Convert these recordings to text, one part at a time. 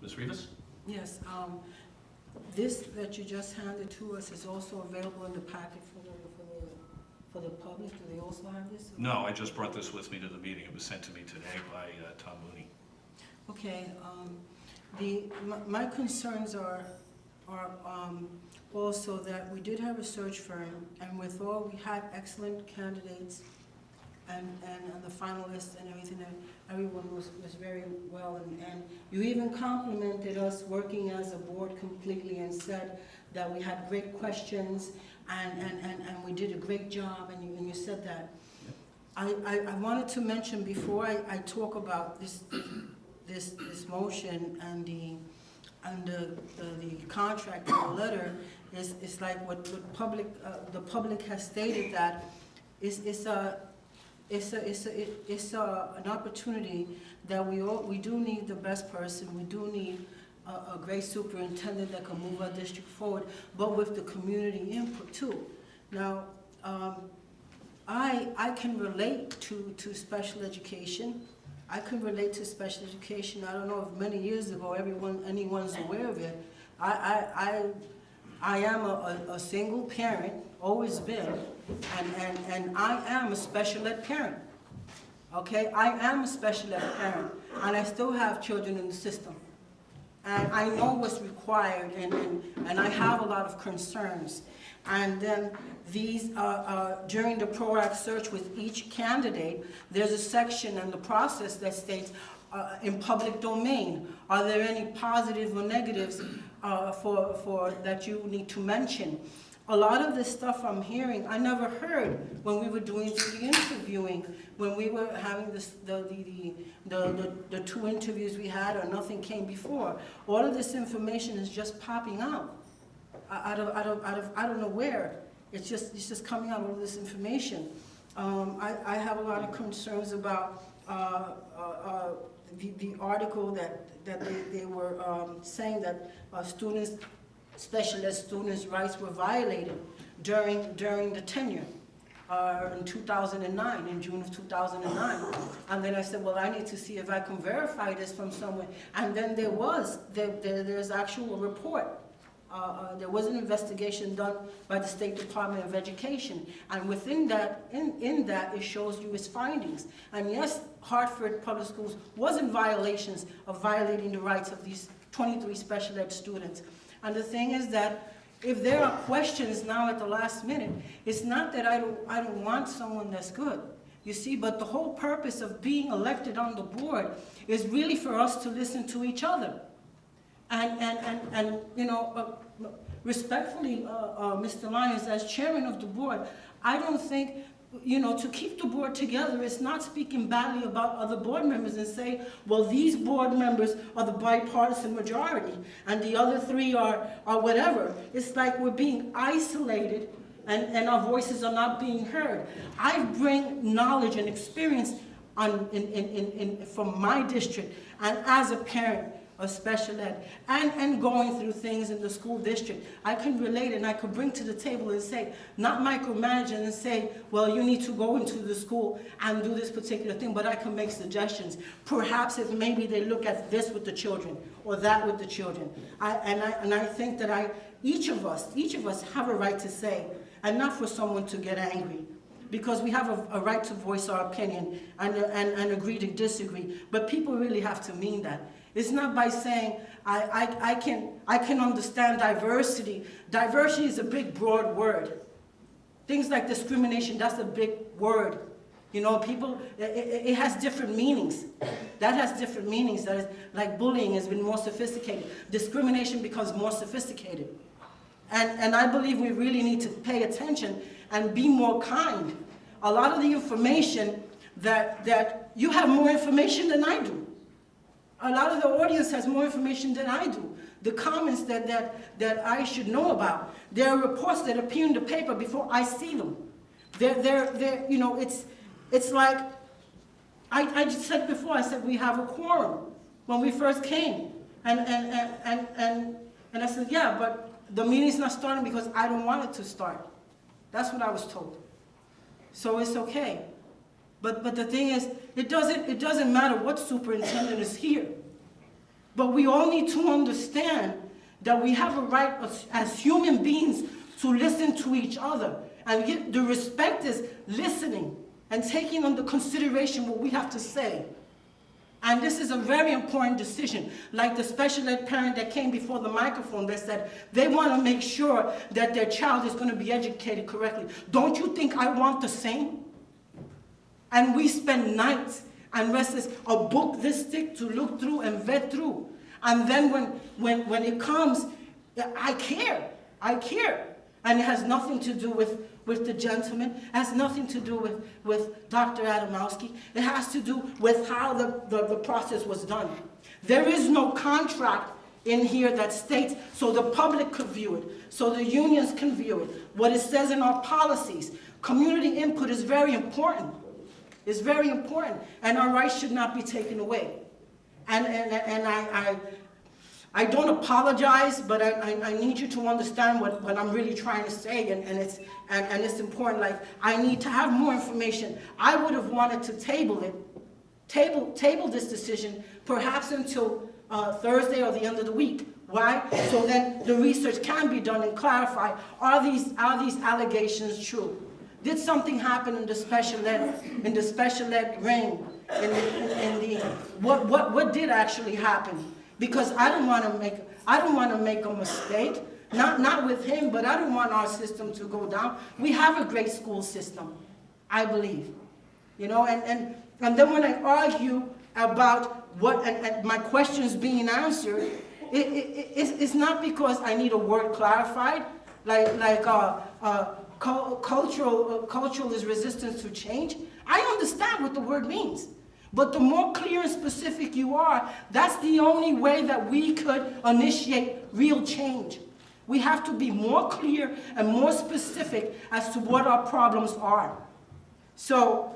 Ms. Rivas? Yes, this that you just handed to us is also available in the packet for the public. Do they also have this? No, I just brought this with me to the meeting. It was sent to me today by Tom Mooney. Okay, my concerns are also that we did have a search firm, and with all, we had excellent candidates and the finalists and everything, that everyone was very well, and you even complimented us working as a board completely and said that we had great questions and we did a great job, and you said that. I wanted to mention before I talk about this motion and the contract and the letter is like what the public has stated, that it's an opportunity that we do need the best person. We do need a great superintendent that can move our district forward, but with the community input too. Now, I can relate to special education. I can relate to special education. I don't know if many years ago anyone's aware of it. I am a single parent, always been, and I am a special ed parent. Okay, I am a special ed parent, and I still have children in the system. And I know what's required, and I have a lot of concerns. And then these, during the PROACT search with each candidate, there's a section in the process that states, in public domain, are there any positive or negatives for that you need to mention? A lot of this stuff I'm hearing, I never heard when we were doing the interviewing, when we were having the two interviews we had, or nothing came before. All of this information is just popping out I don't know where. It's just coming out, all of this information. I have a lot of concerns about the article that they were saying that students, special ed students' rights were violated during the tenure in 2009, in June of 2009. And then I said, well, I need to see if I can verify this from somewhere. And then there's actual report. There was an investigation done by the State Department of Education, and within that, in that, it shows you its findings. And yes, Hartford Public Schools was in violations of violating the rights of these 23 special ed students. And the thing is that if there are questions now at the last minute, it's not that I don't want someone that's good, you see, but the whole purpose of being elected on the board is really for us to listen to each other. And you know, respectfully, Mr. Lyons, as chairman of the board, I don't think, you know, to keep the board together is not speaking badly about other board members and say, well, these board members are the bipartisan majority and the other three are whatever. It's like we're being isolated and our voices are not being heard. I bring knowledge and experience from my district, and as a parent of special ed, and going through things in the school district, I can relate and I could bring to the table and say, not micromanage and say, well, you need to go into the school and do this particular thing, but I can make suggestions. Perhaps if maybe they look at this with the children or that with the children. I think that each of us have a right to say, and not for someone to get angry, because we have a right to voice our opinion and agree to disagree, but people really have to mean that. It's not by saying, I can understand diversity. Diversity is a big, broad word. Things like discrimination, that's a big word. You know, people, it has different meanings. That has different meanings. That is, like bullying has been more sophisticated. Discrimination becomes more sophisticated. And I believe we really need to pay attention and be more kind. A lot of the information that you have more information than I do. A lot of the audience has more information than I do. The comments that I should know about. There are reports that appear in the paper before I see them. They're you know, it's like, I just said before, I said we have a quorum when we first came. And I said, yeah, but the meeting's not starting because I don't want it to start. That's what I was told. So it's okay. But the thing is, it doesn't matter what superintendent is here. But we all need to understand that we have a right as human beings to listen to each other. And the respect is listening and taking under consideration what we have to say. And this is a very important decision. Like the special ed parent that came before the microphone that said they want to make sure that their child is going to be educated correctly. Don't you think I want the same? And we spend nights and restless, a book this thick to look through and vet through. And then when it comes, I care. And it has nothing to do with the gentleman. It has nothing to do with Dr. Adamowski. It has to do with how the process was done. There is no contract in here that states so the public could view it, so the unions can view it. What it says in our policies, community input is very important. It's very important, and our rights should not be taken away. And I don't apologize, but I need you to understand what I'm really trying to say, and it's important. Like, I need to have more information. I would have wanted to table this decision, perhaps until Thursday or the end of the week. Why? So then the research can be done and clarify, are these allegations true? Did something happen in the special ed ring? What did actually happen? Because I don't want to make a mistake. Not with him, but I don't want our system to go down. We have a great school system, I believe. You know, and then when I argue about what and my questions being answered, it's not because I need a word clarified, cultural is resistance to change. I understand what the word means. But the more clear and specific you are, that's the only way that we could initiate real change. We have to be more clear and more specific as to what our problems are. So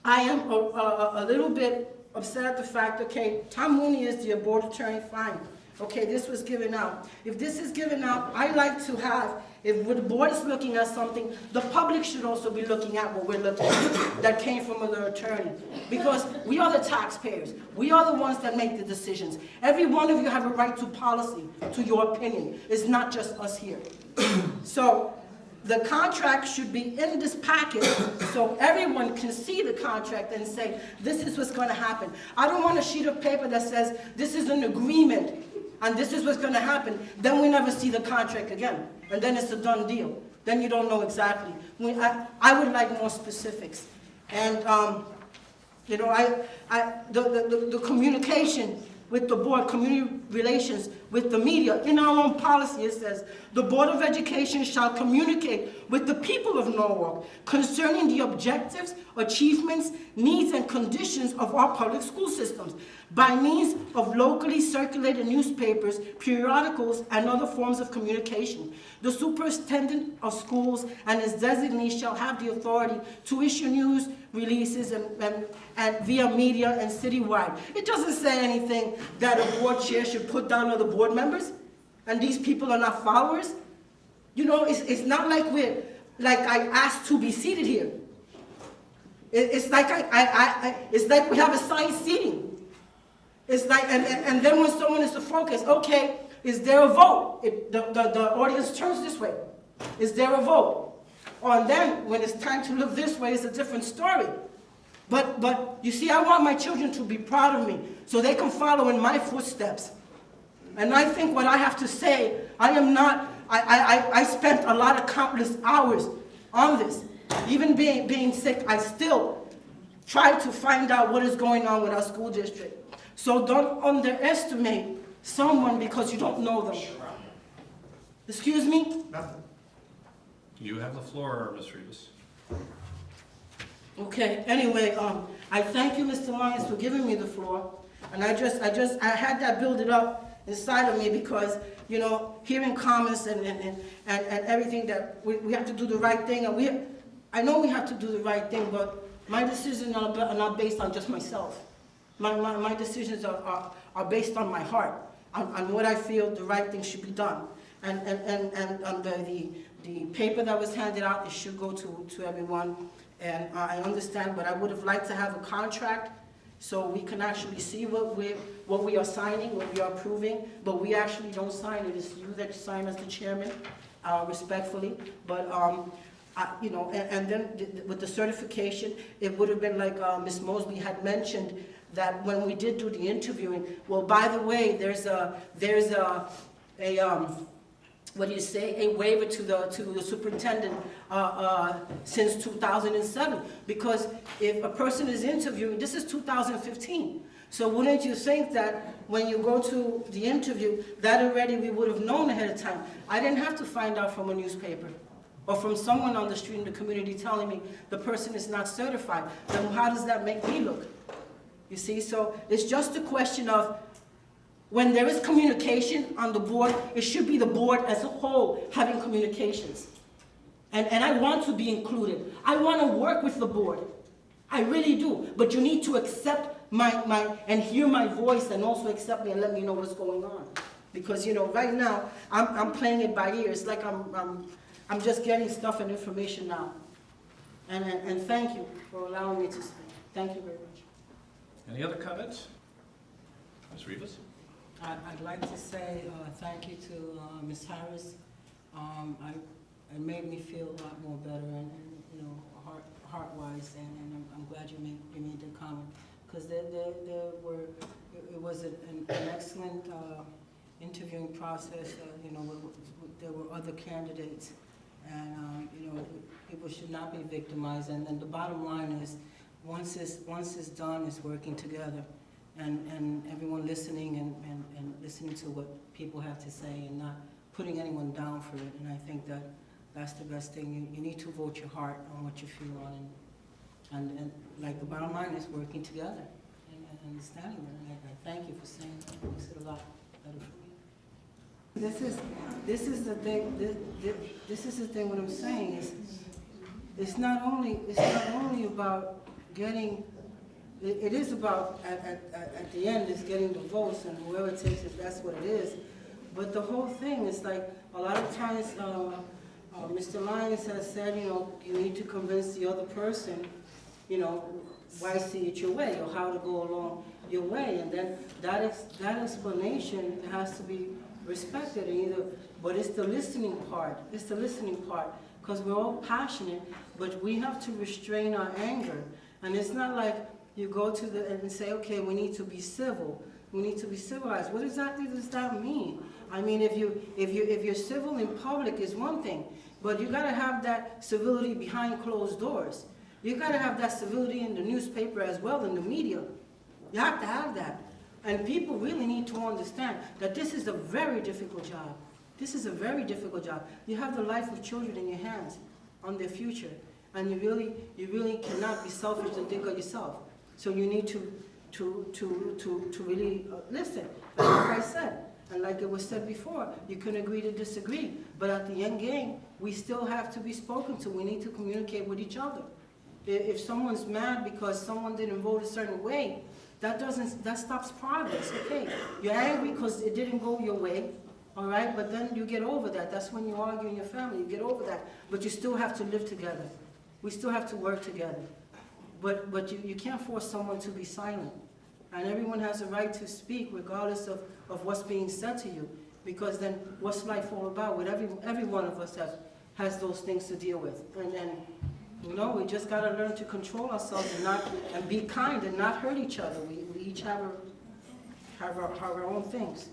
I am a little bit upset at the fact, okay, Tom Mooney is the board attorney, fine. Okay, this was given out. If this is given out, I like to have, if the board is looking at something, the public should also be looking at what we're looking at that came from another attorney. Because we are the taxpayers. We are the ones that make the decisions. Every one of you have a right to policy, to your opinion. It's not just us here. So the contract should be in this package so everyone can see the contract and say, this is what's going to happen. I don't want a sheet of paper that says, this is an agreement and this is what's going to happen. Then we never see the contract again. And then it's a done deal. Then you don't know exactly. I would like more specifics. And, you know, the communication with the board, community relations with the media, in our own policy it says, the Board of Education shall communicate with the people of Norwalk concerning the objectives, achievements, needs, and conditions of our public school systems by means of locally circulated newspapers, periodicals, and other forms of communication. The superintendent of schools and his designee shall have the authority to issue news releases and via media and citywide. It doesn't say anything that a board chair should put down other board members, and these people are not followers. You know, it's not like I asked to be seated here. It's like it's like we have assigned seating. It's like, and then when someone is to focus, okay, is there a vote? The audience turns this way. Is there a vote? And then when it's time to look this way, it's a different story. But you see, I want my children to be proud of me so they can follow in my footsteps. And I think what I have to say, I spent a lot of countless hours on this. Even being sick, I still try to find out what is going on with our school district. So don't underestimate someone because you don't know them. Excuse me? Nothing. You have the floor, Ms. Rivas. Okay, anyway, I thank you, Mr. Lyons, for giving me the floor. And I had that build up inside of me because, you know, hearing comments and everything that we have to do the right thing. And I know we have to do the right thing, but my decisions are not based on just myself. My decisions are based on my heart, on what I feel the right thing should be done. And the paper that was handed out, it should go to everyone. And I understand, but I would have liked to have a contract so we can actually see what we are signing, what we are approving, but we actually don't sign it. It's you that sign as the chairman, respectfully. But, you know, and then with the certification, it would have been like Ms. Mosby had mentioned, that when we did do the interviewing, well, by the way, there's a what do you say, a waiver to the superintendent since 2007. Because if a person is interviewing, this is 2015. So wouldn't you think that when you go to the interview, that already we would have known ahead of time? I didn't have to find out from a newspaper or from someone on the street in the community telling me the person is not certified. Then how does that make me look? You see, so it's just a question of, when there is communication on the board, it should be the board as a whole having communications. And I want to be included. I want to work with the board. I really do. But you need to accept and hear my voice, and also accept me and let me know what's going on. Because, you know, right now, I'm playing it by ear. It's like I'm just getting stuff and information now. And thank you for allowing me to speak. Thank you very much. Any other comments? Ms. Rivas? I'd like to say thank you to Ms. Harris. It made me feel a lot more better, and you know, heart-wise, and I'm glad you made the comment, because it was an excellent interviewing process. You know, there were other candidates, and you know, people should not be victimized. And then the bottom line is, once it's done, it's working together, and everyone listening and listening to what people have to say, and not putting anyone down for it. And I think that's the best thing. You need to vote your heart on what you feel on, and like the bottom line is working together and standing there. And I thank you for saying that. It makes it a lot better for me. This is the thing. This is the thing. What I'm saying is, it's not only about getting. It is about at the end is getting the votes, and whoever takes it, that's what it is. But the whole thing is like, a lot of times, Mr. Lyons has said, you know, you need to convince the other person, you know, why see it your way, or how to go along your way, and then that explanation has to be respected. Either, but it's the listening part. It's the listening part, because we're all passionate, but we have to restrain our anger. And it's not like you go to and say, okay, we need to be civil. We need to be civilized. What exactly does that mean? I mean, if you're civil in public is one thing, but you gotta have that civility behind closed doors. You gotta have that civility in the newspaper as well, in the media. You have to have that. And people really need to understand that this is a very difficult job. This is a very difficult job. You have the life of children in your hands, on their future. And you really cannot be selfish and think of yourself. So you need to really listen. Like I said, and like it was said before, you can agree to disagree. But at the end game, we still have to be spoken to. We need to communicate with each other. If someone's mad because someone didn't vote a certain way, that stops progress. Okay, you're angry because it didn't go your way. All right, but then you get over that. That's when you argue in your family. You get over that. But you still have to live together. We still have to work together. But you can't force someone to be silent. And everyone has a right to speak regardless of what's being said to you. Because then what's life all about? With every one of us has those things to deal with. And you know, we just got to learn to control ourselves and be kind and not hurt each other. We each have our own things.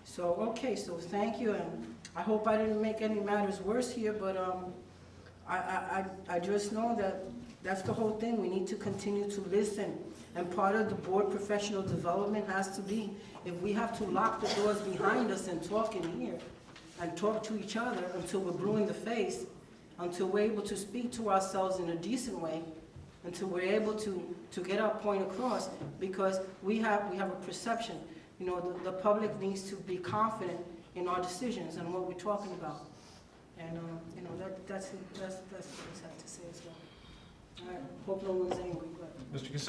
So, okay, so thank you. And I hope I didn't make any matters worse here, but I just know that that's the whole thing. We need to continue to listen. And part of the board professional development has to be, if we have to lock the doors behind us and talk in here, and talk to each other until we're blue in the face, until we're able to speak to ourselves in a decent way, until we're able to get our point across, because we have a perception. You know, the public needs to be confident in our decisions and what we're talking about. And you know, that's what I have to say as well. I hope no one's angry. But. Mr. Gusemi.